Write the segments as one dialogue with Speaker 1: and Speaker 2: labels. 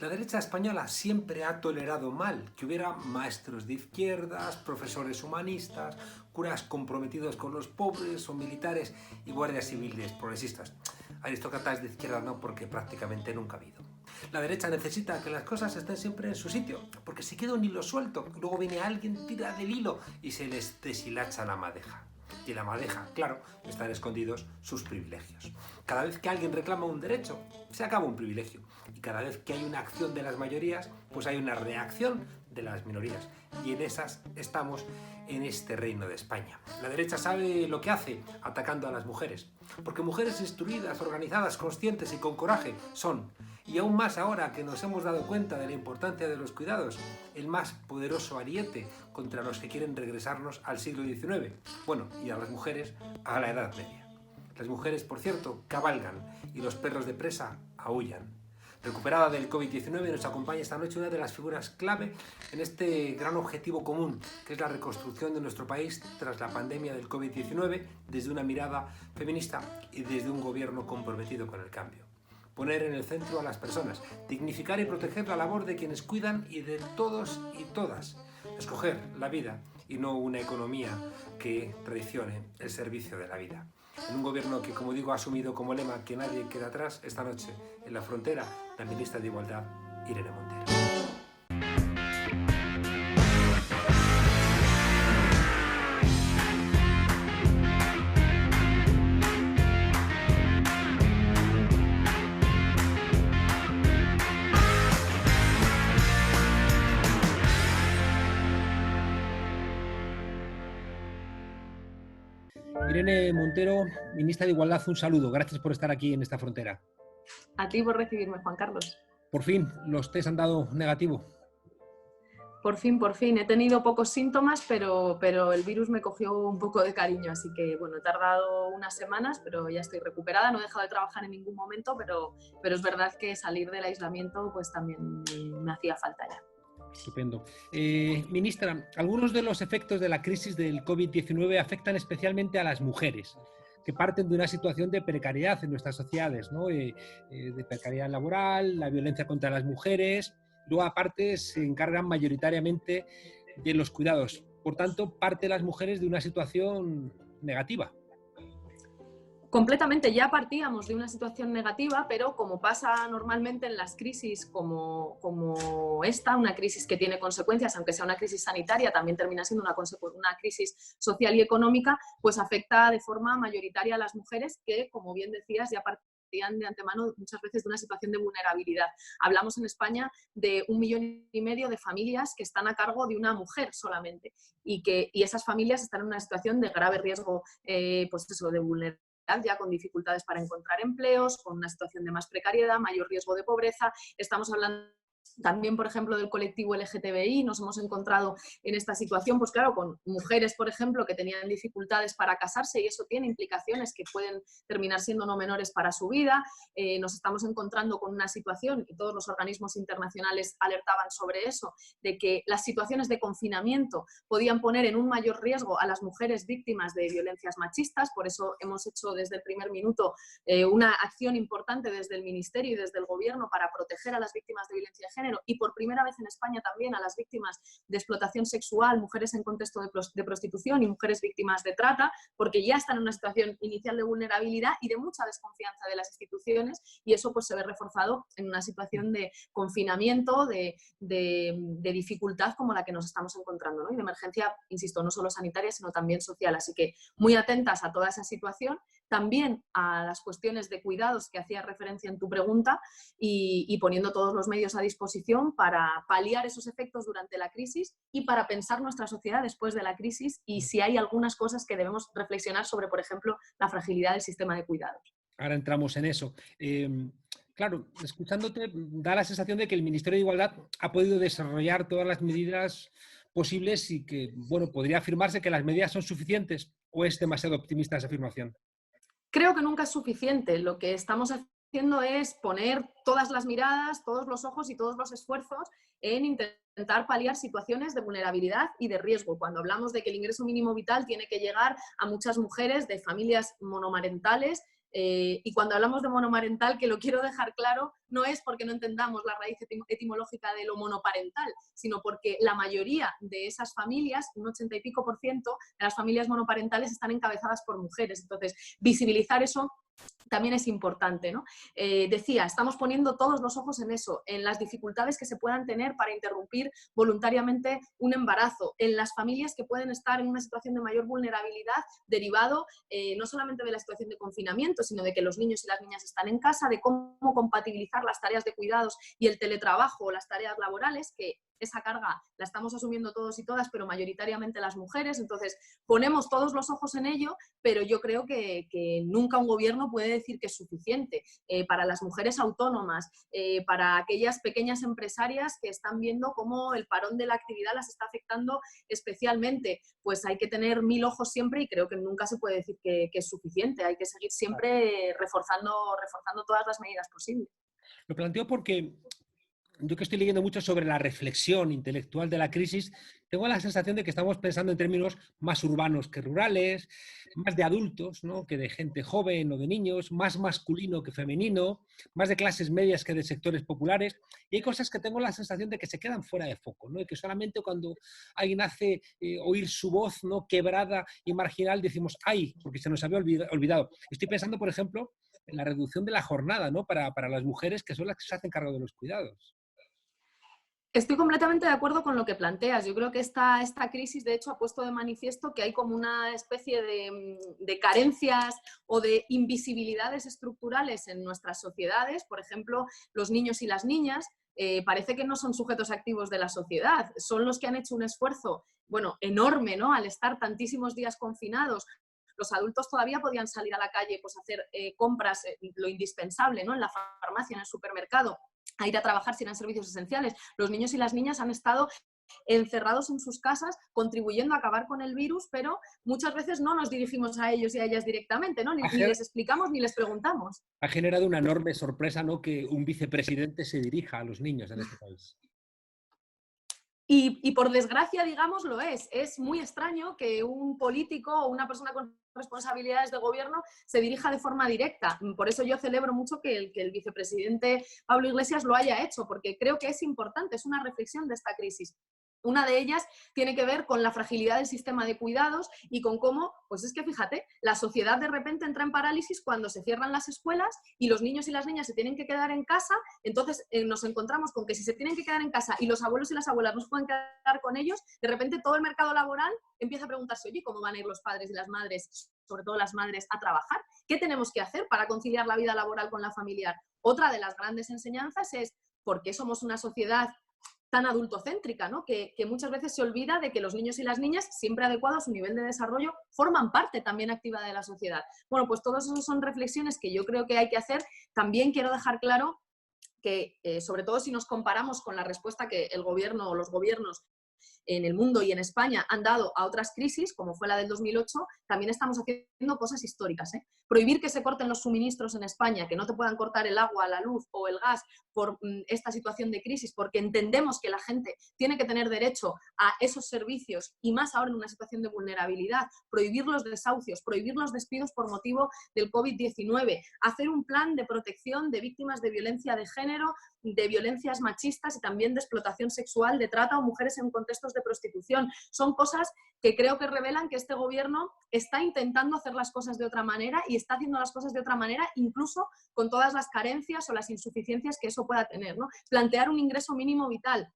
Speaker 1: La derecha española siempre ha tolerado mal que hubiera maestros de izquierdas, profesores humanistas, curas comprometidos con los pobres o militares y guardias civiles progresistas. Aristócratas de izquierda no, porque prácticamente nunca ha habido. La derecha necesita que las cosas estén siempre en su sitio, porque si queda un hilo suelto, luego viene alguien, tira del hilo y se les deshilacha la madeja. Y en la madeja, claro, están escondidos sus privilegios. Cada vez que alguien reclama un derecho, se acaba un privilegio. Y cada vez que hay una acción de las mayorías, pues hay una reacción de las minorías. Y en esas estamos en este reino de España. La derecha sabe lo que hace atacando a las mujeres. Porque mujeres instruidas, organizadas, conscientes y con coraje son, y aún más ahora que nos hemos dado cuenta de la importancia de los cuidados, el más poderoso ariete contra los que quieren regresarnos al siglo XIX. Bueno, y a las mujeres a la Edad Media. Las mujeres, por cierto, cabalgan y los perros de presa aúllan. Recuperada del COVID-19, nos acompaña esta noche una de las figuras clave en este gran objetivo común, que es la reconstrucción de nuestro país tras la pandemia del COVID-19 desde una mirada feminista y desde un gobierno comprometido con el cambio. Poner en el centro a las personas, dignificar y proteger la labor de quienes cuidan y de todos y todas. Escoger la vida y no una economía que traicione el servicio de la vida. En un gobierno que, como digo, ha asumido como lema que nadie queda atrás, esta noche, en la frontera, la ministra de Igualdad, Irene Montero. Irene Montero, ministra de Igualdad, un saludo. Gracias por estar aquí en esta frontera.
Speaker 2: A ti por recibirme, Juan Carlos.
Speaker 1: Por fin, los test han dado negativo.
Speaker 2: Por fin. He tenido pocos síntomas, pero el virus me cogió un poco de cariño, así que bueno, he tardado unas semanas, pero ya estoy recuperada, no he dejado de trabajar en ningún momento, pero es verdad que salir del aislamiento pues también me hacía falta ya.
Speaker 1: Estupendo. Ministra, algunos de los efectos de la crisis del COVID-19 afectan especialmente a las mujeres, que parten de una situación de precariedad en nuestras sociedades, ¿no? De precariedad laboral, la violencia contra las mujeres. Luego, aparte, se encargan mayoritariamente de los cuidados. Por tanto, parte de las mujeres de una situación negativa.
Speaker 2: Completamente, ya partíamos de una situación negativa, pero como pasa normalmente en las crisis como esta, una crisis que tiene consecuencias, aunque sea una crisis sanitaria, también termina siendo una crisis social y económica, pues afecta de forma mayoritaria a las mujeres que, como bien decías, ya partían de antemano muchas veces de una situación de vulnerabilidad. Hablamos en España de 1,5 millones de familias que están a cargo de una mujer solamente y esas familias están en una situación de grave riesgo pues eso, de vulnerabilidad, ya con dificultades para encontrar empleos, con una situación de más precariedad, mayor riesgo de pobreza. Estamos hablando también, por ejemplo, del colectivo LGTBI, nos hemos encontrado en esta situación, pues claro, con mujeres, por ejemplo, que tenían dificultades para casarse y eso tiene implicaciones que pueden terminar siendo no menores para su vida. Nos estamos encontrando con una situación, y todos los organismos internacionales alertaban sobre eso, de que las situaciones de confinamiento podían poner en un mayor riesgo a las mujeres víctimas de violencias machistas. Por eso hemos hecho desde el primer minuto una acción importante desde el Ministerio y desde el Gobierno para proteger a las víctimas de violencia de género y por primera vez en España también a las víctimas de explotación sexual, mujeres en contexto de prostitución y mujeres víctimas de trata, porque ya están en una situación inicial de vulnerabilidad y de mucha desconfianza de las instituciones, y eso pues se ve reforzado en una situación de confinamiento, de dificultad como la que nos estamos encontrando, ¿no? Y de emergencia, insisto, no solo sanitaria, sino también social. Así que muy atentas a toda esa situación, también a las cuestiones de cuidados que hacías referencia en tu pregunta y poniendo todos los medios a disposición para paliar esos efectos durante la crisis y para pensar nuestra sociedad después de la crisis y si hay algunas cosas que debemos reflexionar sobre, por ejemplo, la fragilidad del sistema de cuidados.
Speaker 1: Ahora entramos en eso. Claro, escuchándote da la sensación de que el Ministerio de Igualdad ha podido desarrollar todas las medidas posibles y que, bueno, podría afirmarse que las medidas son suficientes, ¿o es demasiado optimista esa afirmación?
Speaker 2: Creo que nunca es suficiente. Lo que estamos haciendo es poner todas las miradas, todos los ojos y todos los esfuerzos en intentar paliar situaciones de vulnerabilidad y de riesgo. Cuando hablamos de que el ingreso mínimo vital tiene que llegar a muchas mujeres de familias monomarentales, Y cuando hablamos de monomarental, que lo quiero dejar claro, no es porque no entendamos la raíz etimológica de lo monoparental, sino porque la mayoría de esas familias, un 80 y pico por ciento de las familias monoparentales están encabezadas por mujeres. Entonces, visibilizar eso también es importante, ¿no? Decía, estamos poniendo todos los ojos en eso, en las dificultades que se puedan tener para interrumpir voluntariamente un embarazo, en las familias que pueden estar en una situación de mayor vulnerabilidad derivado no solamente de la situación de confinamiento, sino de que los niños y las niñas están en casa, de cómo compatibilizar las tareas de cuidados y el teletrabajo o las tareas laborales, que esa carga la estamos asumiendo todos y todas, pero mayoritariamente las mujeres. Entonces, ponemos todos los ojos en ello, pero yo creo que nunca un gobierno puede decir que es suficiente. Para las mujeres autónomas, para aquellas pequeñas empresarias que están viendo cómo el parón de la actividad las está afectando especialmente, pues hay que tener 1000 ojos siempre y creo que nunca se puede decir que es suficiente. Hay que seguir siempre reforzando todas las medidas posibles.
Speaker 1: Lo planteo porque yo que estoy leyendo mucho sobre la reflexión intelectual de la crisis, tengo la sensación de que estamos pensando en términos más urbanos que rurales, más de adultos, ¿no?, que de gente joven o de niños, más masculino que femenino, más de clases medias que de sectores populares. Y hay cosas que tengo la sensación de que se quedan fuera de foco, ¿no? Y que solamente cuando alguien hace oír su voz, ¿no?, quebrada y marginal, decimos, ¡ay!, porque se nos había olvidado. Estoy pensando, por ejemplo, en la reducción de la jornada, ¿no?, para las mujeres que son las que se hacen cargo de los cuidados.
Speaker 2: Estoy completamente de acuerdo con lo que planteas. Yo creo que esta crisis, de hecho, ha puesto de manifiesto que hay como una especie de carencias o de invisibilidades estructurales en nuestras sociedades. Por ejemplo, los niños y las niñas parece que no son sujetos activos de la sociedad. Son los que han hecho un esfuerzo, bueno, enorme, ¿no?, al estar tantísimos días confinados. Los adultos todavía podían salir a la calle, pues, a hacer compras, lo indispensable, ¿no?, en la farmacia, en el supermercado, a ir a trabajar si eran servicios esenciales. Los niños y las niñas han estado encerrados en sus casas, contribuyendo a acabar con el virus, pero muchas veces no nos dirigimos a ellos y a ellas directamente, ¿no? Ni les explicamos ni les preguntamos.
Speaker 1: Ha generado una enorme sorpresa, ¿no?, que un vicepresidente se dirija a los niños en este país.
Speaker 2: Y por desgracia, digamos, lo es. Es muy extraño que un político o una persona con responsabilidades de gobierno se dirija de forma directa. Por eso yo celebro mucho que el vicepresidente Pablo Iglesias lo haya hecho, porque creo que es importante, es una reflexión de esta crisis. Una de ellas tiene que ver con la fragilidad del sistema de cuidados y con cómo, pues es que fíjate, la sociedad de repente entra en parálisis cuando se cierran las escuelas y los niños y las niñas se tienen que quedar en casa. Entonces nos encontramos con que si se tienen que quedar en casa y los abuelos y las abuelas no se pueden quedar con ellos, de repente todo el mercado laboral empieza a preguntarse, oye, ¿cómo van a ir los padres y las madres, sobre todo las madres, a trabajar? ¿Qué tenemos que hacer para conciliar la vida laboral con la familiar? Otra de las grandes enseñanzas es por qué somos una sociedad tan adultocéntrica, ¿no? Que muchas veces se olvida de que los niños y las niñas, siempre adecuados a su nivel de desarrollo, forman parte también activa de la sociedad. Bueno, pues todas esas son reflexiones que yo creo que hay que hacer. También quiero dejar claro que, sobre todo si nos comparamos con la respuesta que el gobierno o los gobiernos en el mundo y en España han dado a otras crisis, como fue la del 2008, también estamos haciendo cosas históricas. Prohibir que se corten los suministros en España, que no te puedan cortar el agua, la luz o el gas por esta situación de crisis, porque entendemos que la gente tiene que tener derecho a esos servicios y más ahora en una situación de vulnerabilidad, prohibir los desahucios, prohibir los despidos por motivo del COVID-19, hacer un plan de protección de víctimas de violencia de género, de violencias machistas y también de explotación sexual, de trata o mujeres en contextos de prostitución. Son cosas que creo que revelan que este gobierno está intentando hacer las cosas de otra manera y está haciendo las cosas de otra manera, incluso con todas las carencias o las insuficiencias que eso pueda tener, ¿no? Plantear un ingreso mínimo vital.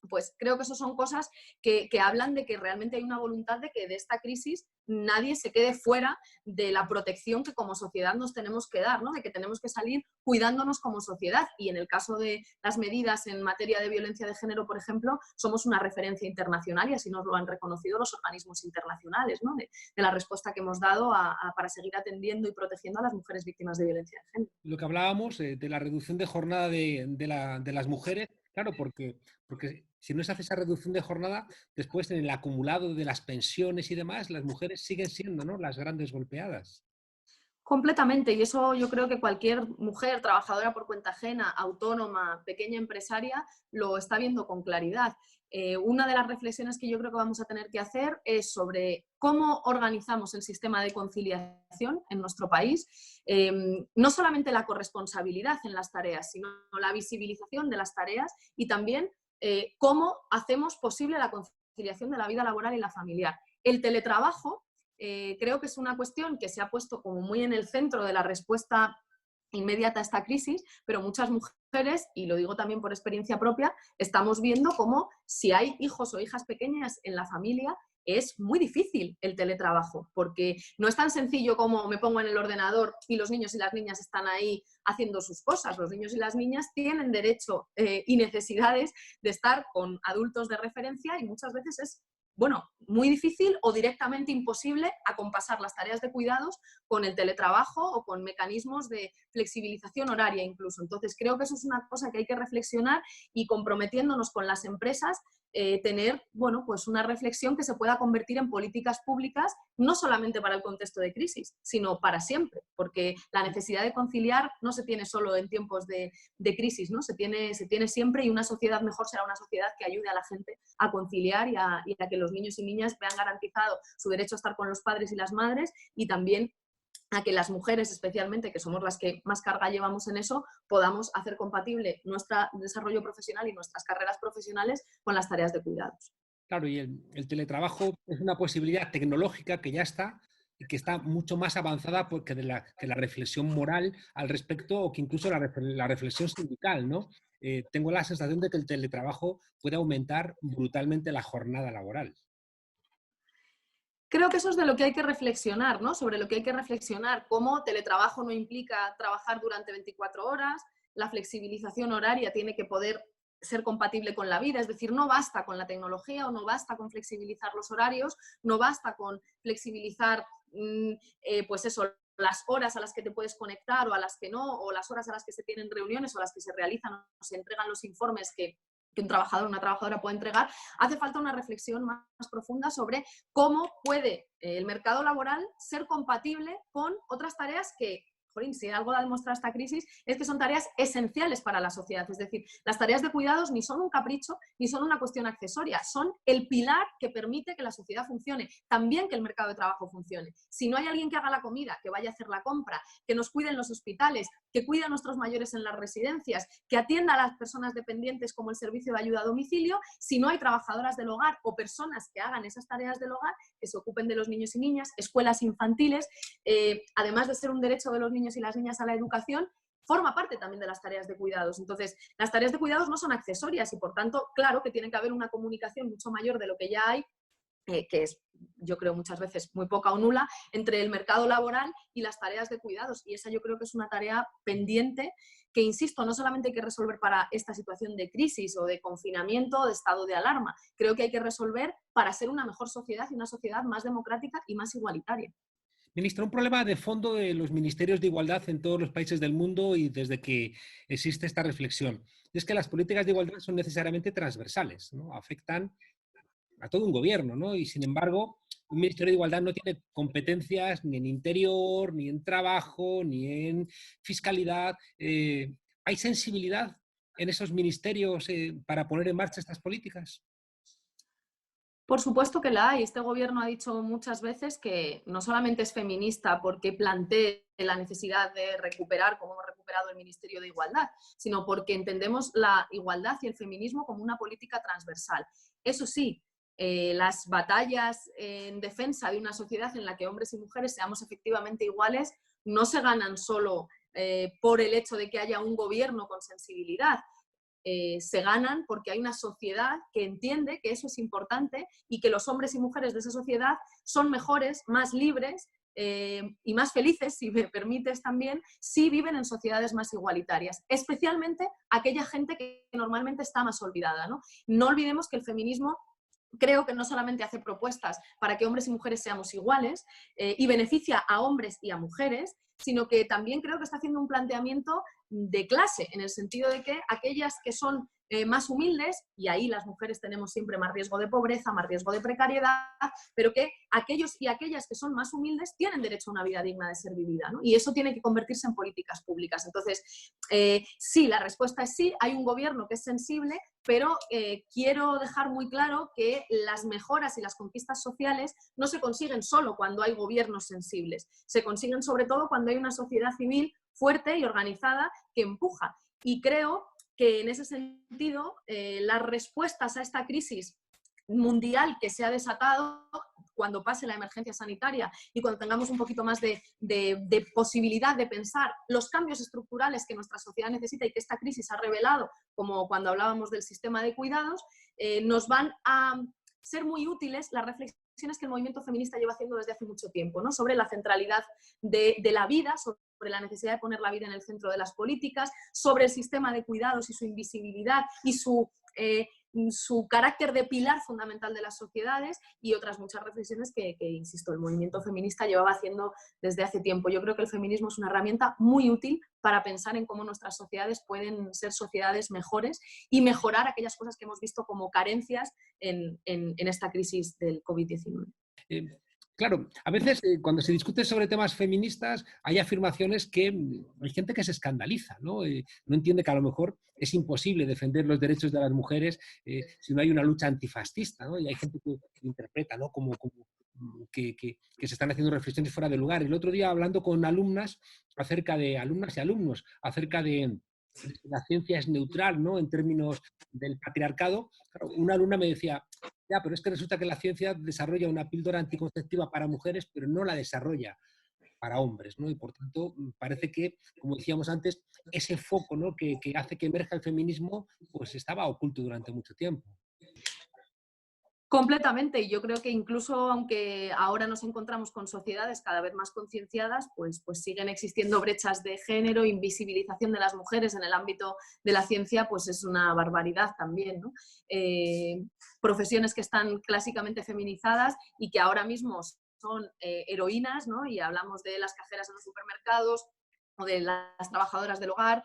Speaker 2: Pues creo que eso son cosas que hablan de que realmente hay una voluntad de que de esta crisis nadie se quede fuera de la protección que como sociedad nos tenemos que dar, ¿no? De que tenemos que salir cuidándonos como sociedad. Y en el caso de las medidas en materia de violencia de género, por ejemplo, somos una referencia internacional y así nos lo han reconocido los organismos internacionales, ¿no? De la respuesta que hemos dado para seguir atendiendo y protegiendo a las mujeres víctimas de violencia de género.
Speaker 1: Lo que hablábamos de la reducción de jornada de las mujeres, claro, porque si no se hace esa reducción de jornada, después en el acumulado de las pensiones y demás, las mujeres siguen siendo, ¿no?, las grandes golpeadas.
Speaker 2: Completamente, y eso yo creo que cualquier mujer trabajadora por cuenta ajena, autónoma, pequeña empresaria, lo está viendo con claridad. Una de las reflexiones que yo creo que vamos a tener que hacer es sobre cómo organizamos el sistema de conciliación en nuestro país, no solamente la corresponsabilidad en las tareas, sino la visibilización de las tareas y también cómo hacemos posible la conciliación de la vida laboral y la familiar. El teletrabajo creo que es una cuestión que se ha puesto como muy en el centro de la respuesta inmediata a esta crisis, pero muchas mujeres, y lo digo también por experiencia propia, estamos viendo cómo si hay hijos o hijas pequeñas en la familia, es muy difícil el teletrabajo, porque no es tan sencillo como me pongo en el ordenador y los niños y las niñas están ahí haciendo sus cosas. Los niños y las niñas tienen derecho y necesidades de estar con adultos de referencia y muchas veces es muy difícil o directamente imposible acompasar las tareas de cuidados con el teletrabajo o con mecanismos de flexibilización horaria incluso. Entonces, creo que eso es una cosa que hay que reflexionar y comprometiéndonos con las empresas, tener pues una reflexión que se pueda convertir en políticas públicas, no solamente para el contexto de crisis, sino para siempre, porque la necesidad de conciliar no se tiene solo en tiempos de crisis, ¿no? Se tiene siempre, y una sociedad mejor será una sociedad que ayude a la gente a conciliar y a que los niños y niñas vean garantizado su derecho a estar con los padres y las madres, y también a que las mujeres especialmente, que somos las que más carga llevamos en eso, podamos hacer compatible nuestro desarrollo profesional y nuestras carreras profesionales con las tareas de cuidados.
Speaker 3: Claro, y el teletrabajo es una posibilidad tecnológica que ya está y que está mucho más avanzada que la reflexión moral al respecto, o que incluso la reflexión sindical, ¿no? Tengo la sensación de que el teletrabajo puede aumentar brutalmente la jornada laboral.
Speaker 2: Creo que eso es de lo que hay que reflexionar, ¿no? Sobre lo que hay que reflexionar, cómo teletrabajo no implica trabajar durante 24 horas, la flexibilización horaria tiene que poder ser compatible con la vida, es decir, no basta con la tecnología o no basta con flexibilizar los horarios, no basta con flexibilizar, pues eso, las horas a las que te puedes conectar o a las que no, o las horas a las que se tienen reuniones o a las que se realizan o se entregan los informes que un trabajador o una trabajadora puede entregar. Hace falta una reflexión más profunda sobre cómo puede el mercado laboral ser compatible con otras tareas que, si algo ha demostrado esta crisis, es que son tareas esenciales para la sociedad. Es decir, las tareas de cuidados ni son un capricho, ni son una cuestión accesoria, son el pilar que permite que la sociedad funcione, también que el mercado de trabajo funcione. Si no hay alguien que haga la comida, que vaya a hacer la compra, que nos cuide en los hospitales, que cuide a nuestros mayores en las residencias, que atienda a las personas dependientes como el servicio de ayuda a domicilio, si no hay trabajadoras del hogar o personas que hagan esas tareas del hogar, que se ocupen de los niños y niñas, escuelas infantiles, además de ser un derecho de los niños y las niñas a la educación, forma parte también de las tareas de cuidados. Entonces, las tareas de cuidados no son accesorias y, por tanto, claro que tiene que haber una comunicación mucho mayor de lo que ya hay, que es, yo creo, muchas veces muy poca o nula, entre el mercado laboral y las tareas de cuidados. Y esa yo creo que es una tarea pendiente que, insisto, no solamente hay que resolver para esta situación de crisis o de confinamiento o de estado de alarma, creo que hay que resolver para ser una mejor sociedad y una sociedad más democrática y más igualitaria.
Speaker 3: Ministra, un problema de fondo de los ministerios de igualdad en todos los países del mundo y desde que existe esta reflexión es que las políticas de igualdad son necesariamente transversales, ¿no? Afectan a todo un gobierno, ¿no? Y sin embargo, un Ministerio de Igualdad no tiene competencias ni en interior, ni en trabajo, ni en fiscalidad. ¿Hay sensibilidad en esos ministerios para poner en marcha estas políticas?
Speaker 2: Por supuesto que la hay. Este gobierno ha dicho muchas veces que no solamente es feminista porque plantee la necesidad de recuperar, como hemos recuperado el Ministerio de Igualdad, sino porque entendemos la igualdad y el feminismo como una política transversal. Eso sí, las batallas en defensa de una sociedad en la que hombres y mujeres seamos efectivamente iguales no se ganan solo por el hecho de que haya un gobierno con sensibilidad. Se ganan porque hay una sociedad que entiende que eso es importante y que los hombres y mujeres de esa sociedad son mejores, más libres y más felices, si me permites también, si viven en sociedades más igualitarias, especialmente aquella gente que normalmente está más olvidada, ¿no? No olvidemos que el feminismo creo que no solamente hace propuestas para que hombres y mujeres seamos iguales y beneficia a hombres y a mujeres, sino que también creo que está haciendo un planteamiento de clase, en el sentido de que aquellas que son más humildes, y ahí las mujeres tenemos siempre más riesgo de pobreza, más riesgo de precariedad, pero que aquellos y aquellas que son más humildes tienen derecho a una vida digna de ser vivida, ¿no? Y eso tiene que convertirse en políticas públicas. Entonces, sí, la respuesta es sí, hay un gobierno que es sensible, pero quiero dejar muy claro que las mejoras y las conquistas sociales no se consiguen solo cuando hay gobiernos sensibles, se consiguen sobre todo cuando hay una sociedad civil fuerte y organizada que empuja. Y creo que en ese sentido las respuestas a esta crisis mundial que se ha desatado cuando pase la emergencia sanitaria y cuando tengamos un poquito más de posibilidad de pensar los cambios estructurales que nuestra sociedad necesita y que esta crisis ha revelado, como cuando hablábamos del sistema de cuidados, nos van a ser muy útiles las reflexiones que el movimiento feminista lleva haciendo desde hace mucho tiempo, ¿no? Sobre la centralidad de la vida, sobre la necesidad de poner la vida en el centro de las políticas, sobre el sistema de cuidados y su invisibilidad y su carácter de pilar fundamental de las sociedades, y otras muchas reflexiones que, insisto, el movimiento feminista llevaba haciendo desde hace tiempo. Yo creo que el feminismo es una herramienta muy útil para pensar en cómo nuestras sociedades pueden ser sociedades mejores y mejorar aquellas cosas que hemos visto como carencias en esta crisis del COVID-19.
Speaker 3: Claro, a veces cuando se discute sobre temas feministas hay afirmaciones que hay gente que se escandaliza, ¿no? No entiende que a lo mejor es imposible defender los derechos de las mujeres si no hay una lucha antifascista, ¿no? Y hay gente que interpreta, ¿no? como que se están haciendo reflexiones fuera de lugar. El otro día, hablando con alumnas y alumnos acerca de la ciencia es neutral, ¿no? En términos del patriarcado, claro, una alumna me decía: ya, pero es que resulta que la ciencia desarrolla una píldora anticonceptiva para mujeres, pero no la desarrolla para hombres, ¿no? Y por tanto, parece que, como decíamos antes, ese foco, ¿no? que hace que emerja el feminismo, pues estaba oculto durante mucho tiempo.
Speaker 2: Completamente, y yo creo que incluso aunque ahora nos encontramos con sociedades cada vez más concienciadas, pues siguen existiendo brechas de género, invisibilización de las mujeres en el ámbito de la ciencia, pues es una barbaridad también, ¿no? Profesiones que están clásicamente feminizadas y que ahora mismo son heroínas, ¿no? Y hablamos de las cajeras en los supermercados o de las trabajadoras del hogar,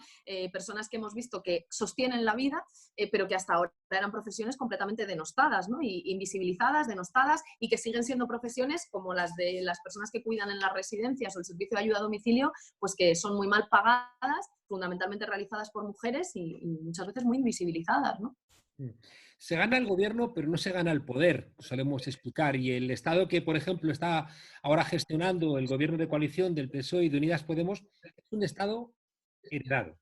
Speaker 2: personas que hemos visto que sostienen la vida, pero que hasta ahora eran profesiones completamente denostadas, ¿no? Y invisibilizadas, denostadas, y que siguen siendo profesiones como las de las personas que cuidan en las residencias o el servicio de ayuda a domicilio, pues que son muy mal pagadas, fundamentalmente realizadas por mujeres y muchas veces muy invisibilizadas, ¿no?
Speaker 3: Se gana el gobierno, pero no se gana el poder, solemos explicar. Y el Estado que, por ejemplo, está ahora gestionando el gobierno de coalición del PSOE y de Unidas Podemos es un Estado heredado,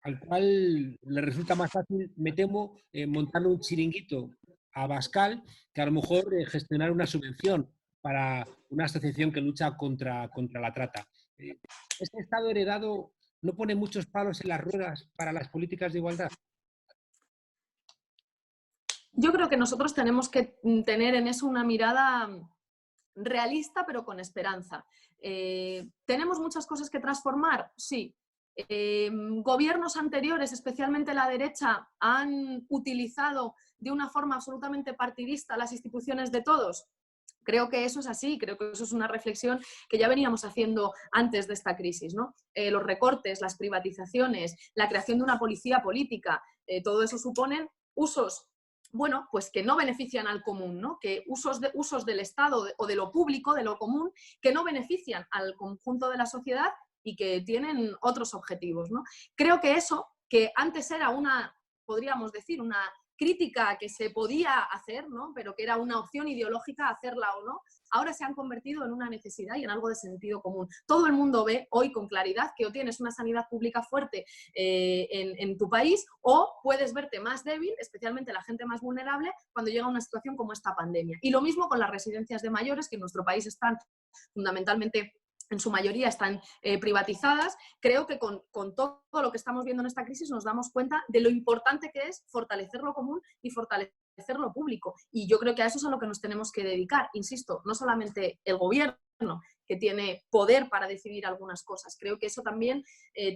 Speaker 3: al cual le resulta más fácil, me temo, montar un chiringuito a Abascal que a lo mejor gestionar una subvención para una asociación que lucha contra la trata. ¿Este Estado heredado no pone muchos palos en las ruedas para las políticas de igualdad?
Speaker 2: Yo creo que nosotros tenemos que tener en eso una mirada realista, pero con esperanza. ¿Tenemos muchas cosas que transformar? Sí. Gobiernos anteriores, especialmente la derecha, han utilizado de una forma absolutamente partidista las instituciones de todos. Creo que eso es así, creo que eso es una reflexión que ya veníamos haciendo antes de esta crisis, ¿no? Los recortes, las privatizaciones, la creación de una policía política, todo eso suponen usos, bueno, pues que no benefician al común, ¿no? Que usos del Estado o de lo público, de lo común, que no benefician al conjunto de la sociedad y que tienen otros objetivos, ¿no? Creo que eso, que antes era podríamos decir, una crítica que se podía hacer, ¿no? Pero que era una opción ideológica hacerla o no, ahora se han convertido en una necesidad y en algo de sentido común. Todo el mundo ve hoy con claridad que o tienes una sanidad pública fuerte en tu país o puedes verte más débil, especialmente la gente más vulnerable, cuando llega una situación como esta pandemia. Y lo mismo con las residencias de mayores, que en nuestro país están fundamentalmente, en su mayoría están privatizadas. Creo que con todo lo que estamos viendo en esta crisis nos damos cuenta de lo importante que es fortalecer lo común y fortalecer lo público. Y yo creo que a eso es a lo que nos tenemos que dedicar. Insisto, no solamente el gobierno, que tiene poder para decidir algunas cosas. Creo que eso también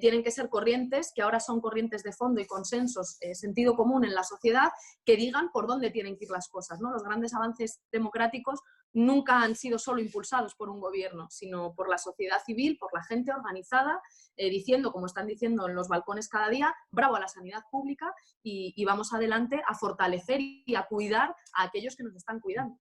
Speaker 2: tienen que ser corrientes, que ahora son corrientes de fondo y consensos, sentido común en la sociedad, que digan por dónde tienen que ir las cosas, ¿no? Los grandes avances democráticos nunca han sido solo impulsados por un gobierno, sino por la sociedad civil, por la gente organizada, diciendo, como están diciendo en los balcones cada día, bravo a la sanidad pública y vamos adelante a fortalecer y a cuidar a aquellos que nos están cuidando.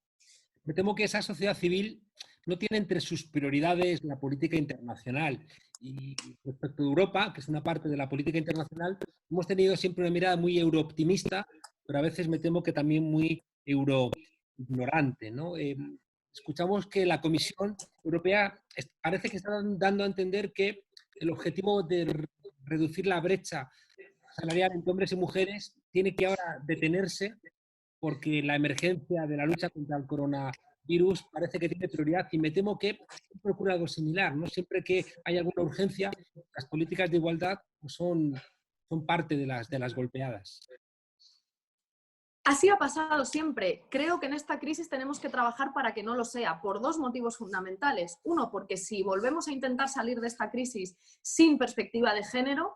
Speaker 3: Me temo que esa sociedad civil no tiene entre sus prioridades la política internacional. Y respecto a Europa, que es una parte de la política internacional, hemos tenido siempre una mirada muy eurooptimista, pero a veces me temo que también muy euroignorante, ¿no? Escuchamos que la Comisión Europea parece que está dando a entender que el objetivo de reducir la brecha salarial entre hombres y mujeres tiene que ahora detenerse porque la emergencia de la lucha contra el coronavirus parece que tiene prioridad y me temo que siempre ocurre algo similar, ¿no? Siempre que hay alguna urgencia, las políticas de igualdad son parte de las golpeadas.
Speaker 2: Así ha pasado siempre. Creo que en esta crisis tenemos que trabajar para que no lo sea, por dos motivos fundamentales. Uno, porque si volvemos a intentar salir de esta crisis sin perspectiva de género,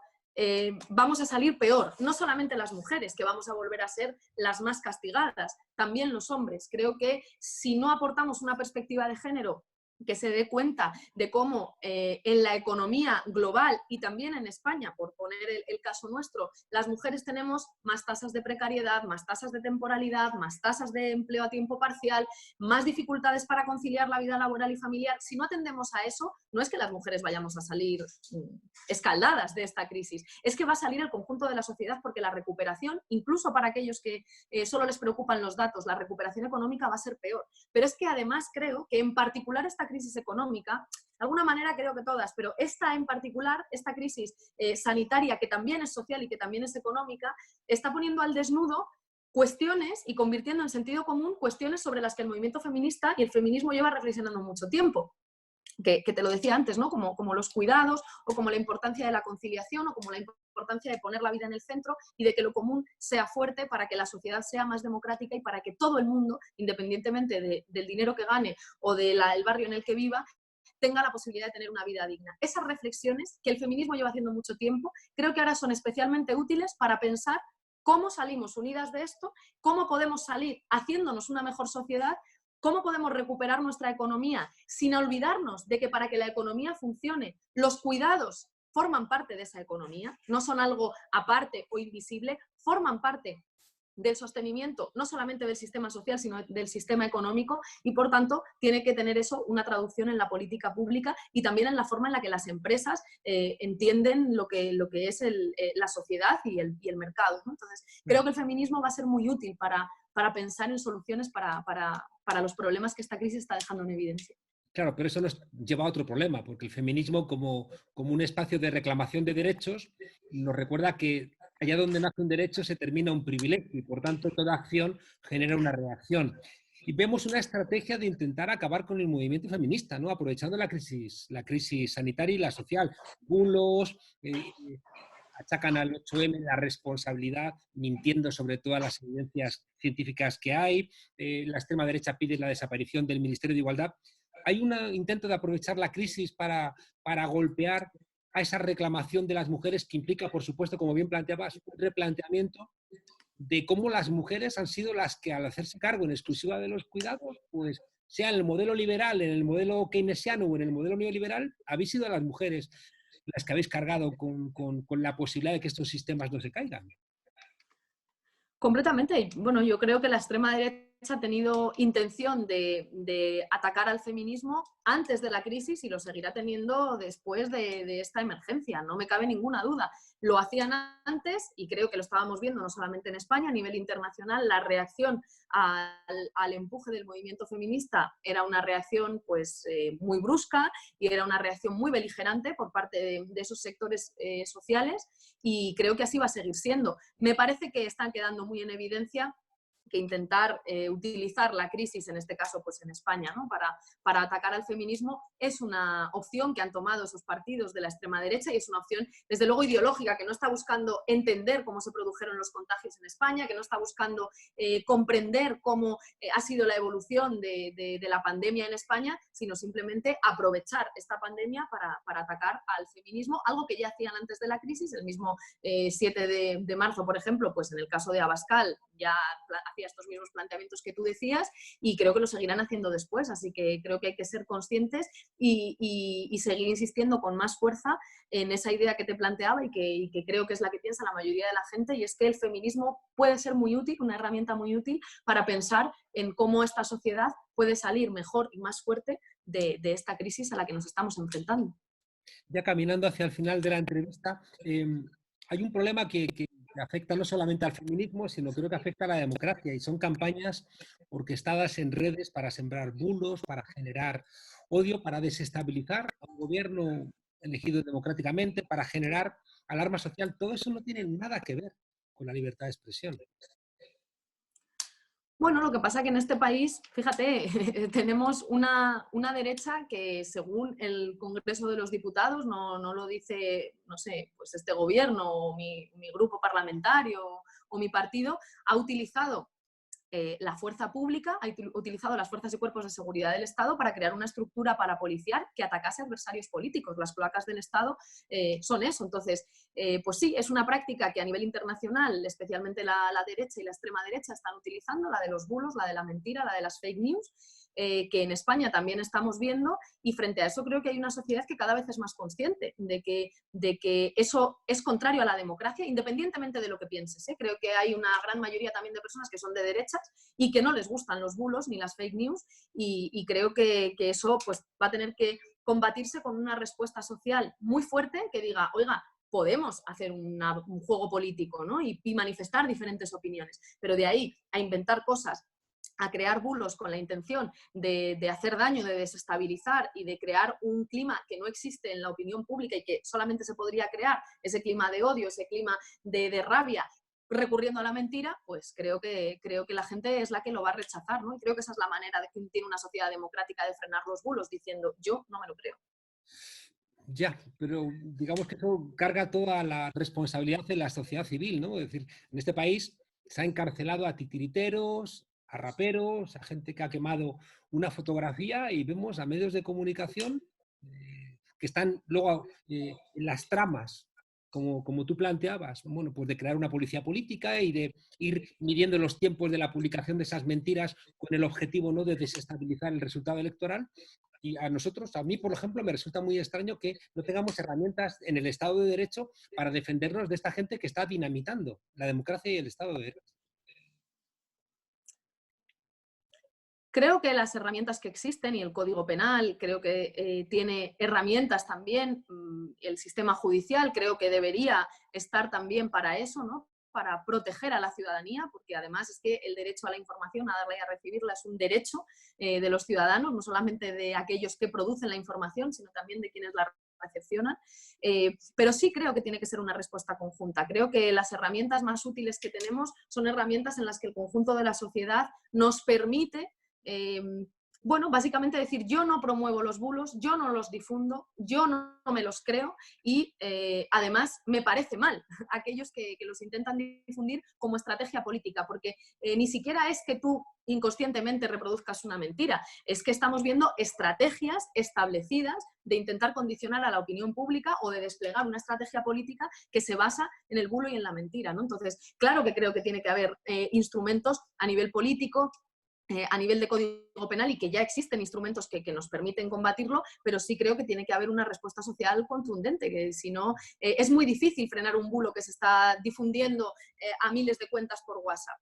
Speaker 2: vamos a salir peor. No solamente las mujeres, que vamos a volver a ser las más castigadas, también los hombres. Creo que si no aportamos una perspectiva de género que se dé cuenta de cómo en la economía global y también en España, por poner el caso nuestro, las mujeres tenemos más tasas de precariedad, más tasas de temporalidad, más tasas de empleo a tiempo parcial, más dificultades para conciliar la vida laboral y familiar. Si no atendemos a eso, no es que las mujeres vayamos a salir escaldadas de esta crisis, es que va a salir el conjunto de la sociedad, porque la recuperación, incluso para aquellos que solo les preocupan los datos, la recuperación económica va a ser peor. Pero es que además creo que en particular esta crisis económica, de alguna manera creo que todas, pero esta en particular, esta crisis sanitaria, que también es social y que también es económica, está poniendo al desnudo cuestiones y convirtiendo en sentido común cuestiones sobre las que el movimiento feminista y el feminismo lleva reflexionando mucho tiempo. Que te lo decía antes, ¿no? Como los cuidados, o como la importancia de la conciliación, o como la importancia de poner la vida en el centro y de que lo común sea fuerte para que la sociedad sea más democrática y para que todo el mundo, independientemente del dinero que gane o del barrio en el que viva, tenga la posibilidad de tener una vida digna. Esas reflexiones que el feminismo lleva haciendo mucho tiempo, creo que ahora son especialmente útiles para pensar cómo salimos unidas de esto, cómo podemos salir haciéndonos una mejor sociedad, cómo podemos recuperar nuestra economía sin olvidarnos de que para que la economía funcione, los cuidados forman parte de esa economía, no son algo aparte o invisible, forman parte del sostenimiento no solamente del sistema social, sino del sistema económico, y por tanto tiene que tener eso una traducción en la política pública y también en la forma en la que las empresas entienden lo que es la sociedad y el mercado, ¿no? Entonces, creo que el feminismo va a ser muy útil para pensar en soluciones para los problemas que esta crisis está dejando en evidencia.
Speaker 3: Claro, pero eso nos lleva a otro problema, porque el feminismo, como un espacio de reclamación de derechos, nos recuerda que allá donde nace un derecho se termina un privilegio y, por tanto, toda acción genera una reacción. Y vemos una estrategia de intentar acabar con el movimiento feminista, ¿no? Aprovechando la crisis sanitaria y la social. Bulos, achacan al 8M la responsabilidad, mintiendo sobre todas las evidencias científicas que hay. La extrema derecha pide la desaparición del Ministerio de Igualdad. Hay un intento de aprovechar la crisis para golpear a esa reclamación de las mujeres, que implica, por supuesto, como bien planteabas, un replanteamiento de cómo las mujeres han sido las que, al hacerse cargo en exclusiva de los cuidados, pues sea en el modelo liberal, en el modelo keynesiano o en el modelo neoliberal, habéis sido las mujeres las que habéis cargado con la posibilidad de que estos sistemas no se caigan.
Speaker 2: Completamente. Bueno, yo creo que la extrema derecha ha tenido intención de atacar al feminismo antes de la crisis y lo seguirá teniendo después de esta emergencia, no me cabe ninguna duda. Lo hacían antes y creo que lo estábamos viendo no solamente en España, a nivel internacional. La reacción al empuje del movimiento feminista era una reacción pues, muy brusca y era una reacción muy beligerante por parte de esos sectores sociales, y creo que así va a seguir siendo. Me parece que están quedando muy en evidencia que intentar utilizar la crisis, en este caso pues en España, ¿no? para atacar al feminismo es una opción que han tomado esos partidos de la extrema derecha, y es una opción desde luego ideológica, que no está buscando entender cómo se produjeron los contagios en España, que no está buscando comprender cómo ha sido la evolución de la pandemia en España, sino simplemente aprovechar esta pandemia para atacar al feminismo, algo que ya hacían antes de la crisis. El mismo 7 de marzo, por ejemplo, pues en el caso de Abascal ya hacía estos mismos planteamientos que tú decías y creo que lo seguirán haciendo después, así que creo que hay que ser conscientes y seguir insistiendo con más fuerza en esa idea que te planteaba y que creo que es la que piensa la mayoría de la gente, y es que el feminismo puede ser muy útil, una herramienta muy útil para pensar en cómo esta sociedad puede salir mejor y más fuerte de esta crisis a la que nos estamos enfrentando.
Speaker 3: Ya caminando hacia el final de la entrevista, hay un problema que afecta no solamente al feminismo, sino creo que afecta a la democracia, y son campañas orquestadas en redes para sembrar bulos, para generar odio, para desestabilizar a un gobierno elegido democráticamente, para generar alarma social. Todo eso no tiene nada que ver con la libertad de expresión.
Speaker 2: Bueno, lo que pasa es que en este país, fíjate, tenemos una derecha que según el Congreso de los Diputados, no lo dice, no sé, pues este gobierno o mi grupo parlamentario o mi partido, ha utilizado la fuerza pública, ha utilizado las fuerzas y cuerpos de seguridad del Estado para crear una estructura parapolicial que atacase a adversarios políticos. Las cloacas del Estado son eso. Entonces, pues sí, es una práctica que a nivel internacional, especialmente la derecha y la extrema derecha están utilizando, la de los bulos, la de la mentira, la de las fake news, que en España también estamos viendo, y frente a eso creo que hay una sociedad que cada vez es más consciente de que eso es contrario a la democracia, independientemente de lo que pienses, ¿eh? Creo que hay una gran mayoría también de personas que son de derechas y que no les gustan los bulos ni las fake news, y creo que eso pues, va a tener que combatirse con una respuesta social muy fuerte que diga, oiga, podemos hacer un juego político, ¿no? y manifestar diferentes opiniones, pero de ahí a inventar cosas, a crear bulos con la intención de hacer daño, de desestabilizar y de crear un clima que no existe en la opinión pública y que solamente se podría crear, ese clima de odio, ese clima de rabia, recurriendo a la mentira, pues creo que la gente es la que lo va a rechazar, ¿no? Y creo que esa es la manera de que tiene una sociedad democrática de frenar los bulos, diciendo, yo no me lo creo.
Speaker 3: Ya, pero digamos que eso carga toda la responsabilidad de la sociedad civil, ¿no? Es decir, en este país se ha encarcelado a titiriteros, a raperos, a gente que ha quemado una fotografía, y vemos a medios de comunicación que están luego en las tramas, como tú planteabas, bueno, pues de crear una policía política y de ir midiendo los tiempos de la publicación de esas mentiras con el objetivo, ¿no?, de desestabilizar el resultado electoral. Y a nosotros, a mí, por ejemplo, me resulta muy extraño que no tengamos herramientas en el Estado de Derecho para defendernos de esta gente que está dinamitando la democracia y el Estado de Derecho.
Speaker 2: Creo que las herramientas que existen y el Código Penal, creo que tiene herramientas también, el sistema judicial creo que debería estar también para eso, ¿no? Para proteger a la ciudadanía, porque además es que el derecho a la información, a darla y a recibirla, es un derecho de los ciudadanos, no solamente de aquellos que producen la información, sino también de quienes la recepcionan. Pero sí creo que tiene que ser una respuesta conjunta. Creo que las herramientas más útiles que tenemos son herramientas en las que el conjunto de la sociedad nos permite bueno, básicamente decir, yo no promuevo los bulos, yo no los difundo, yo no me los creo y además me parece mal aquellos que los intentan difundir como estrategia política, porque ni siquiera es que tú inconscientemente reproduzcas una mentira, es que estamos viendo estrategias establecidas de intentar condicionar a la opinión pública o de desplegar una estrategia política que se basa en el bulo y en la mentira, ¿no? Entonces, claro que creo que tiene que haber instrumentos a nivel político, a nivel de Código Penal, y que ya existen instrumentos que nos permiten combatirlo, pero sí creo que tiene que haber una respuesta social contundente, que si no, es muy difícil frenar un bulo que se está difundiendo a miles de cuentas por WhatsApp.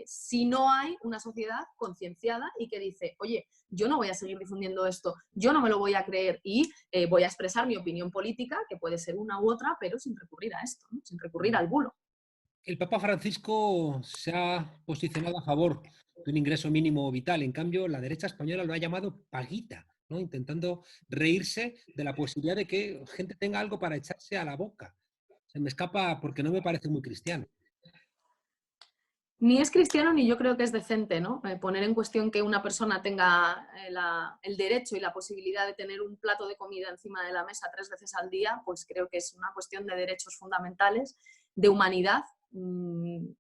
Speaker 2: Si no hay una sociedad concienciada y que dice, oye, yo no voy a seguir difundiendo esto, yo no me lo voy a creer y voy a expresar mi opinión política, que puede ser una u otra, pero sin recurrir a esto, ¿no? Sin recurrir al bulo.
Speaker 3: El Papa Francisco se ha posicionado a favor de un ingreso mínimo vital. En cambio, la derecha española lo ha llamado paguita, ¿no?, intentando reírse de la posibilidad de que gente tenga algo para echarse a la boca. Se me escapa porque no me parece muy cristiano.
Speaker 2: Ni es cristiano ni yo creo que es decente, ¿no? Poner en cuestión que una persona tenga el derecho y la posibilidad de tener un plato de comida encima de la mesa 3 veces al día, pues creo que es una cuestión de derechos fundamentales, de humanidad.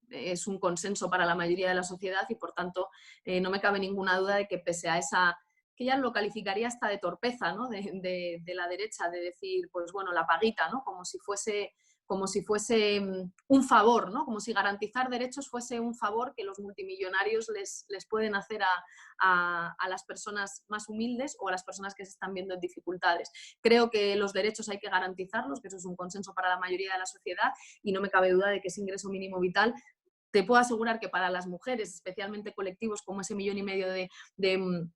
Speaker 2: Es un consenso para la mayoría de la sociedad y, por tanto, no me cabe ninguna duda de que pese a esa, que ya lo calificaría hasta de torpeza, ¿no?, de la derecha, de decir, pues bueno, la paguita, ¿no?, como si fuese como si fuese un favor, ¿no? Como si garantizar derechos fuese un favor que los multimillonarios les pueden hacer a las personas más humildes o a las personas que se están viendo en dificultades. Creo que los derechos hay que garantizarlos, que eso es un consenso para la mayoría de la sociedad, y no me cabe duda de que ese ingreso mínimo vital, te puedo asegurar que para las mujeres, especialmente colectivos como ese 1,5 millones de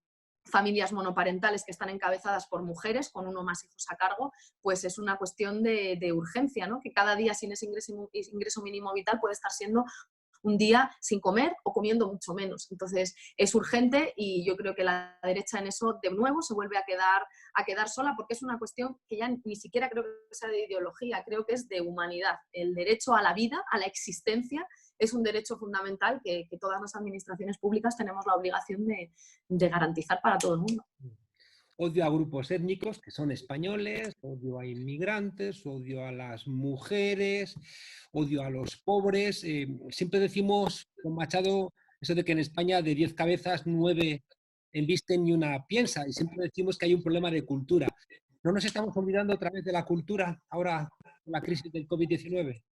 Speaker 2: familias monoparentales que están encabezadas por mujeres con uno o más hijos a cargo, pues es una cuestión de urgencia, ¿no? Que cada día sin ese ingreso mínimo vital puede estar siendo un día sin comer o comiendo mucho menos. Entonces es urgente, y yo creo que la derecha en eso de nuevo se vuelve a quedar sola, porque es una cuestión que ya ni siquiera creo que sea de ideología, creo que es de humanidad. El derecho a la vida, a la existencia, es un derecho fundamental que todas las administraciones públicas tenemos la obligación de garantizar para todo el mundo.
Speaker 3: Odio a grupos étnicos que son españoles, odio a inmigrantes, odio a las mujeres, odio a los pobres. Siempre decimos con Machado eso de que en España de 10 cabezas, 9 embisten y una piensa, y siempre decimos que hay un problema de cultura. ¿No nos estamos olvidando otra vez de la cultura ahora con la crisis del COVID-19?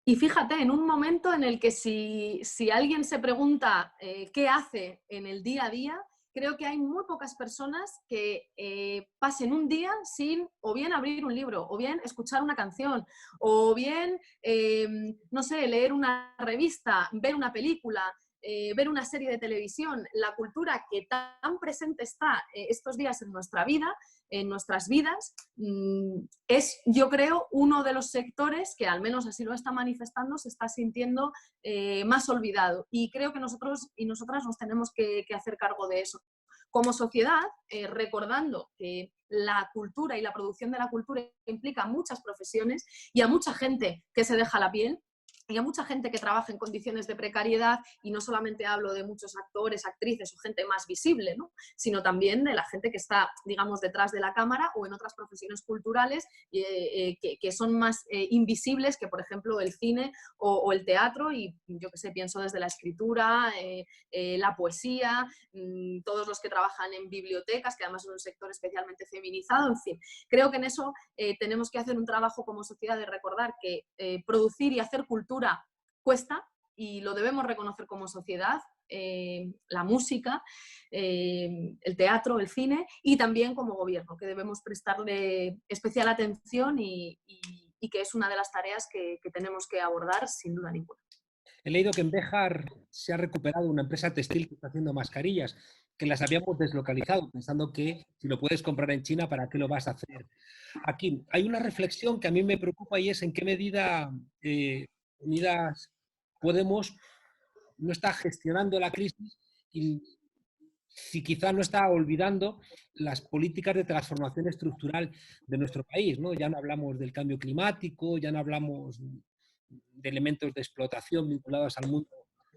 Speaker 2: Y fíjate, en un momento en el que si alguien se pregunta qué hace en el día a día, creo que hay muy pocas personas que pasen un día sin o bien abrir un libro, o bien escuchar una canción, o bien, no sé, leer una revista, ver una película, ver una serie de televisión. La cultura que tan presente está estos días en nuestra vida, en nuestras vidas, es, yo creo, uno de los sectores que, al menos así lo está manifestando, se está sintiendo más olvidado. Y creo que nosotros y nosotras nos tenemos que hacer cargo de eso. Como sociedad, recordando que la cultura y la producción de la cultura implica muchas profesiones y a mucha gente que se deja la piel, y a mucha gente que trabaja en condiciones de precariedad, y no solamente hablo de muchos actores, actrices o gente más visible, ¿no? Sino también de la gente que está, digamos, detrás de la cámara o en otras profesiones culturales que son más invisibles que, por ejemplo, el cine o el teatro, y yo que sé, pienso desde la escritura, la poesía, todos los que trabajan en bibliotecas, que además es un sector especialmente feminizado, en fin. Creo que en eso tenemos que hacer un trabajo como sociedad de recordar que producir y hacer cultura cuesta, y lo debemos reconocer como sociedad, la música, el teatro, el cine, y también como gobierno, que debemos prestarle especial atención y que es una de las tareas que tenemos que abordar sin duda ninguna.
Speaker 3: He leído que en Béjar se ha recuperado una empresa textil que está haciendo mascarillas, que las habíamos deslocalizado, pensando que si lo puedes comprar en China, ¿para qué lo vas a hacer aquí? Hay una reflexión que a mí me preocupa, y es en qué medida Unidas Podemos no está gestionando la crisis, y si quizá no está olvidando las políticas de transformación estructural de nuestro país, ¿no? Ya no hablamos del cambio climático, ya no hablamos de elementos de explotación vinculados al mundo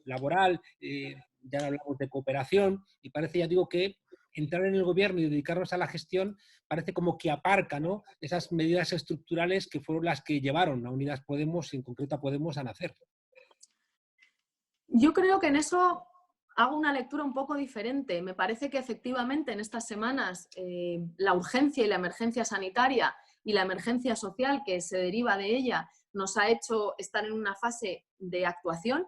Speaker 3: laboral, ya no hablamos de cooperación, y parece, ya digo, que entrar en el gobierno y dedicarnos a la gestión parece como que aparca, ¿no?, esas medidas estructurales que fueron las que llevaron a Unidas Podemos, y en concreto a Podemos, a nacer.
Speaker 2: Yo creo que en eso hago una lectura un poco diferente. Me parece que efectivamente en estas semanas la urgencia y la emergencia sanitaria y la emergencia social que se deriva de ella nos ha hecho estar en una fase de actuación.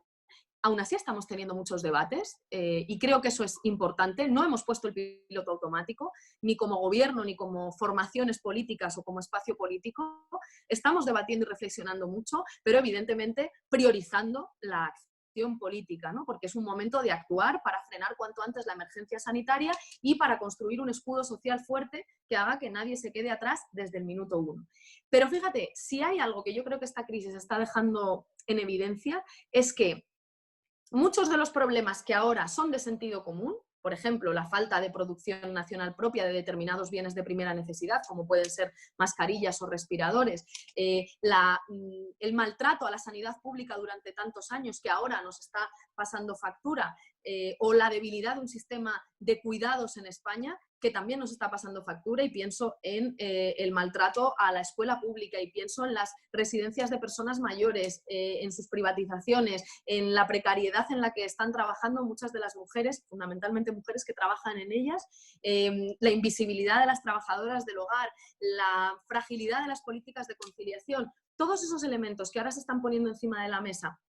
Speaker 2: Aún así estamos teniendo muchos debates y creo que eso es importante. No hemos puesto el piloto automático, ni como gobierno, ni como formaciones políticas o como espacio político. Estamos debatiendo y reflexionando mucho, pero evidentemente priorizando la acción política, ¿no? Porque es un momento de actuar para frenar cuanto antes la emergencia sanitaria y para construir un escudo social fuerte que haga que nadie se quede atrás desde el minuto uno. Pero fíjate, si hay algo que yo creo que esta crisis está dejando en evidencia, es que muchos de los problemas que ahora son de sentido común, por ejemplo, la falta de producción nacional propia de determinados bienes de primera necesidad, como pueden ser mascarillas o respiradores, el maltrato a la sanidad pública durante tantos años que ahora nos está pasando factura, o la debilidad de un sistema de cuidados en España que también nos está pasando factura, y pienso en el maltrato a la escuela pública, y pienso en las residencias de personas mayores, en sus privatizaciones, en la precariedad en la que están trabajando muchas de las mujeres, fundamentalmente mujeres que trabajan en ellas, la invisibilidad de las trabajadoras del hogar, la fragilidad de las políticas de conciliación. todos esos elementos que ahora se están poniendo encima de la mesa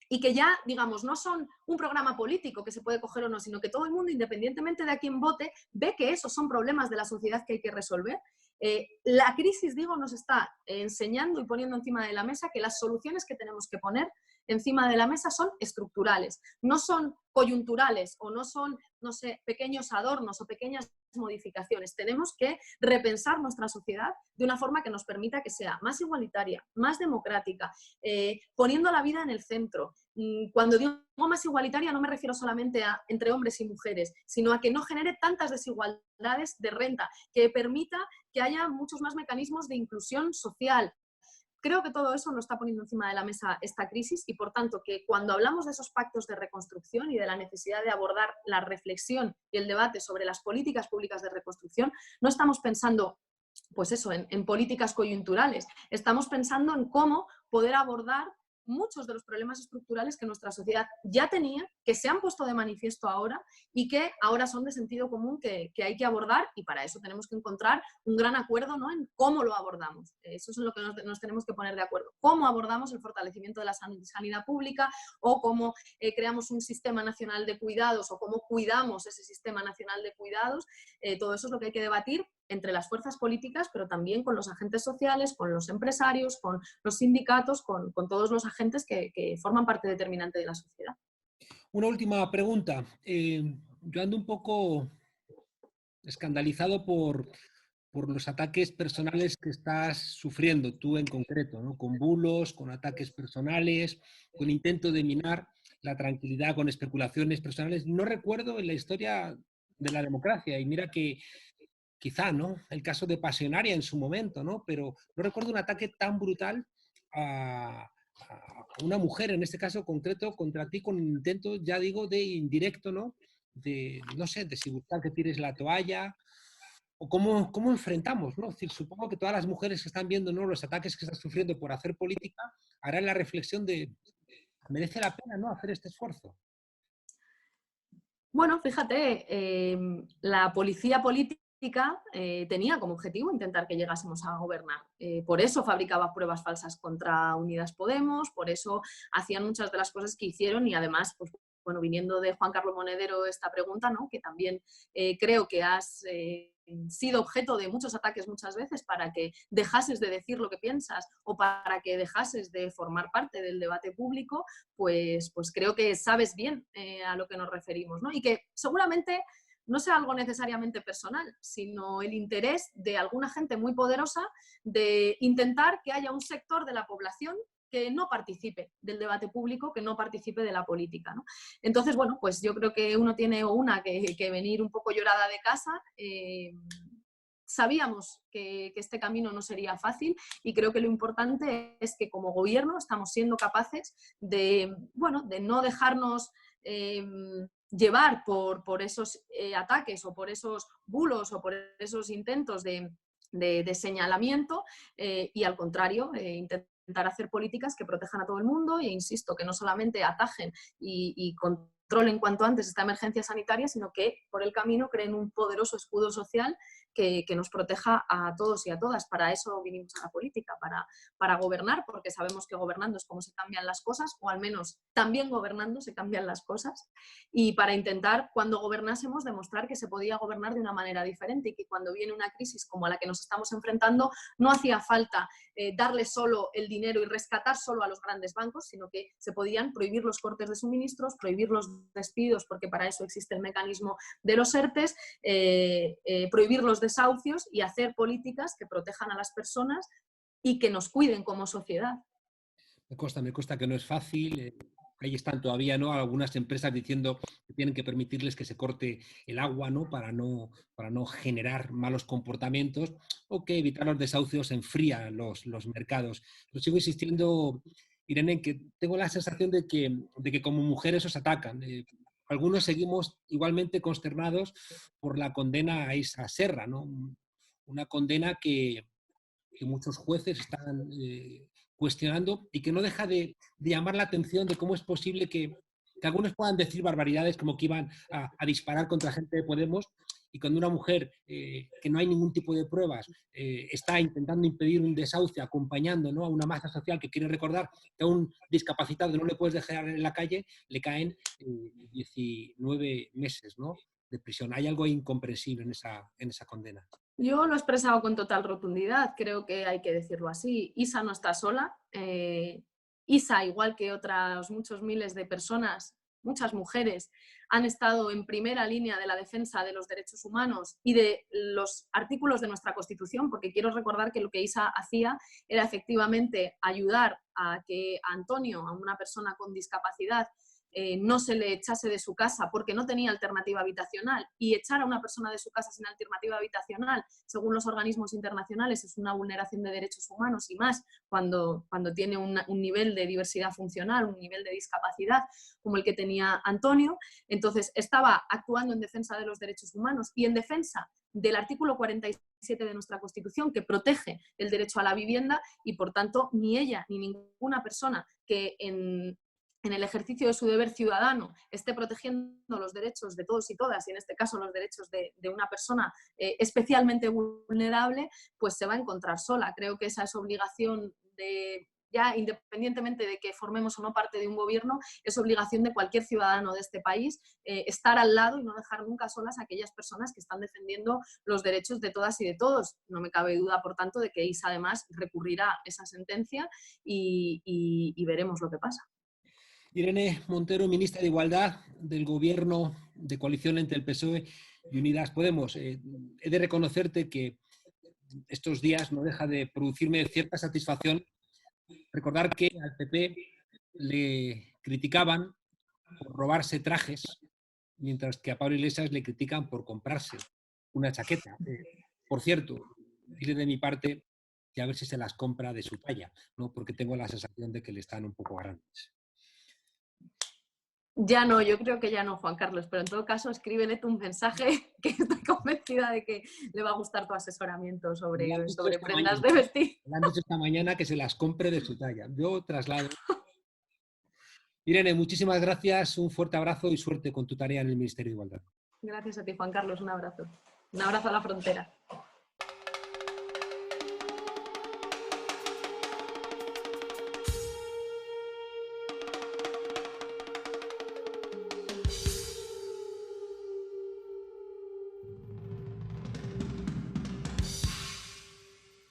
Speaker 2: y que ya, digamos, no son un programa político que se puede coger o no, sino que todo el mundo, independientemente de a quién vote, ve que esos son problemas de la sociedad que hay que resolver. La crisis, digo, nos está enseñando y poniendo encima de la mesa que las soluciones que tenemos que poner encima de la mesa son estructurales, no son coyunturales o no son, no sé, pequeños adornos o pequeñas modificaciones. Tenemos que repensar nuestra sociedad de una forma que nos permita que sea más igualitaria, más democrática, poniendo la vida en el centro. Cuando digo más igualitaria no me refiero solamente a entre hombres y mujeres, sino a que no genere tantas desigualdades de renta, que permita que haya muchos más mecanismos de inclusión social. Creo que todo eso nos está poniendo encima de la mesa esta crisis y, por tanto, que cuando hablamos de esos pactos de reconstrucción y de la necesidad de abordar la reflexión y el debate sobre las políticas públicas de reconstrucción, no estamos pensando, pues eso, en políticas coyunturales. Estamos pensando en cómo poder abordar muchos de los problemas estructurales que nuestra sociedad ya tenía, que se han puesto de manifiesto ahora y que ahora son de sentido común que hay que abordar, y para eso tenemos que encontrar un gran acuerdo, ¿no?, en cómo lo abordamos. Eso es en lo que nos tenemos que poner de acuerdo. Cómo abordamos el fortalecimiento de la sanidad pública, o cómo creamos un sistema nacional de cuidados, o cómo cuidamos ese sistema nacional de cuidados. Todo eso es lo que hay que debatir entre las fuerzas políticas, pero también con los agentes sociales, con los empresarios, con los sindicatos, con todos los agentes que forman parte determinante de la sociedad.
Speaker 3: Una última pregunta. Yo ando un poco escandalizado por los ataques personales que estás sufriendo, tú en concreto, ¿no? Con bulos, con ataques personales, con intento de minar la tranquilidad, con especulaciones personales. No recuerdo en la historia de la democracia, y mira que quizá, ¿no?, el caso de Pasionaria en su momento, ¿no?, pero no recuerdo un ataque tan brutal a una mujer, en este caso concreto, contra ti, con un intento, ya digo, de indirecto, ¿no?, de, no sé, de si buscar que tires la toalla, o cómo enfrentamos, ¿no? Es decir, supongo que todas las mujeres que están viendo, ¿no?, los ataques que están sufriendo por hacer política, harán la reflexión de, ¿merece la pena, ¿no?, hacer este esfuerzo?
Speaker 2: Bueno, fíjate, la policía política tenía como objetivo intentar que llegásemos a gobernar. Por eso fabricaba pruebas falsas contra Unidas Podemos, por eso hacían muchas de las cosas que hicieron, y además, pues, bueno, viniendo de Juan Carlos Monedero esta pregunta, ¿no?, que también creo que has sido objeto de muchos ataques muchas veces para que dejases de decir lo que piensas o para que dejases de formar parte del debate público, pues creo que sabes bien a lo que nos referimos, ¿no? Y que seguramente no sea algo necesariamente personal, sino el interés de alguna gente muy poderosa de intentar que haya un sector de la población que no participe del debate público, que no participe de la política, ¿no? Entonces, bueno, pues yo creo que uno tiene que venir un poco llorada de casa. Sabíamos que este camino no sería fácil, y creo que lo importante es que como gobierno estamos siendo capaces de, bueno, de no dejarnos llevar por esos ataques o por esos bulos o por esos intentos de señalamiento, y al contrario, intentar hacer políticas que protejan a todo el mundo e, insisto, que no solamente atajen y controlen cuanto antes esta emergencia sanitaria, sino que por el camino creen un poderoso escudo social que nos proteja a todos y a todas. Para eso vinimos a la política, para gobernar, porque sabemos que gobernando es como se cambian las cosas, o al menos también gobernando se cambian las cosas, y para intentar, cuando gobernásemos, demostrar que se podía gobernar de una manera diferente, y que cuando viene una crisis como a la que nos estamos enfrentando, no hacía falta darle solo el dinero y rescatar solo a los grandes bancos, sino que se podían prohibir los cortes de suministros, prohibir los despidos, porque para eso existe el mecanismo de los ERTES, prohibir los desahucios y hacer políticas que protejan a las personas y que nos cuiden como sociedad.
Speaker 3: Me consta que no es fácil. Ahí están todavía, ¿no?, algunas empresas diciendo que tienen que permitirles que se corte el agua, ¿no?, para no generar malos comportamientos, o que evitar los desahucios enfría los mercados. Pero sigo insistiendo, Irene, en que tengo la sensación de que como mujeres os atacan. Algunos seguimos igualmente consternados por la condena a Isa Serra, ¿no? Una condena que muchos jueces están cuestionando, y que no deja de llamar la atención de cómo es posible que algunos puedan decir barbaridades como que iban a disparar contra gente de Podemos, y cuando una mujer, que no hay ningún tipo de pruebas, está intentando impedir un desahucio, acompañando, ¿no?, a una masa social que quiere recordar que a un discapacitado no le puedes dejar en la calle, le caen 19 meses, ¿no?, de prisión. Hay algo incomprensible en esa condena.
Speaker 2: Yo lo he expresado con total rotundidad, creo que hay que decirlo así. Isa no está sola. Isa, igual que otras muchos miles de personas, muchas mujeres, han estado en primera línea de la defensa de los derechos humanos y de los artículos de nuestra Constitución, porque quiero recordar que lo que Isa hacía era efectivamente ayudar a que a Antonio, a una persona con discapacidad, no se le echase de su casa porque no tenía alternativa habitacional, y echar a una persona de su casa sin alternativa habitacional, según los organismos internacionales, es una vulneración de derechos humanos, y más cuando tiene un nivel de diversidad funcional, un nivel de discapacidad como el que tenía Antonio. Entonces estaba actuando en defensa de los derechos humanos y en defensa del artículo 47 de nuestra Constitución, que protege el derecho a la vivienda, y por tanto ni ella ni ninguna persona que en el ejercicio de su deber ciudadano esté protegiendo los derechos de todos y todas, y en este caso los derechos de una persona especialmente vulnerable, pues se va a encontrar sola. Creo que esa es obligación de, ya independientemente de que formemos o no parte de un gobierno, es obligación de cualquier ciudadano de este país estar al lado y no dejar nunca solas a aquellas personas que están defendiendo los derechos de todas y de todos. No me cabe duda, por tanto, de que Isa además recurrirá esa sentencia y veremos lo que pasa.
Speaker 3: Irene Montero, ministra de Igualdad del Gobierno de coalición entre el PSOE y Unidas Podemos. He de reconocerte que estos días no deja de producirme cierta satisfacción recordar que al PP le criticaban por robarse trajes, mientras que a Pablo Iglesias le critican por comprarse una chaqueta. Por cierto, dile de mi parte que a ver si se las compra de su talla, ¿no?, porque tengo la sensación de que le están un poco grandes.
Speaker 2: Ya no, yo creo que ya no, Juan Carlos, pero en todo caso escríbele tú un mensaje, que estoy convencida de que le va a gustar tu asesoramiento sobre prendas de vestir.
Speaker 3: Me han dicho esta mañana que se las compre de su talla. Yo traslado. Irene, muchísimas gracias, un fuerte abrazo y suerte con tu tarea en el Ministerio de Igualdad.
Speaker 2: Gracias a ti, Juan Carlos, un abrazo. Un abrazo a la frontera.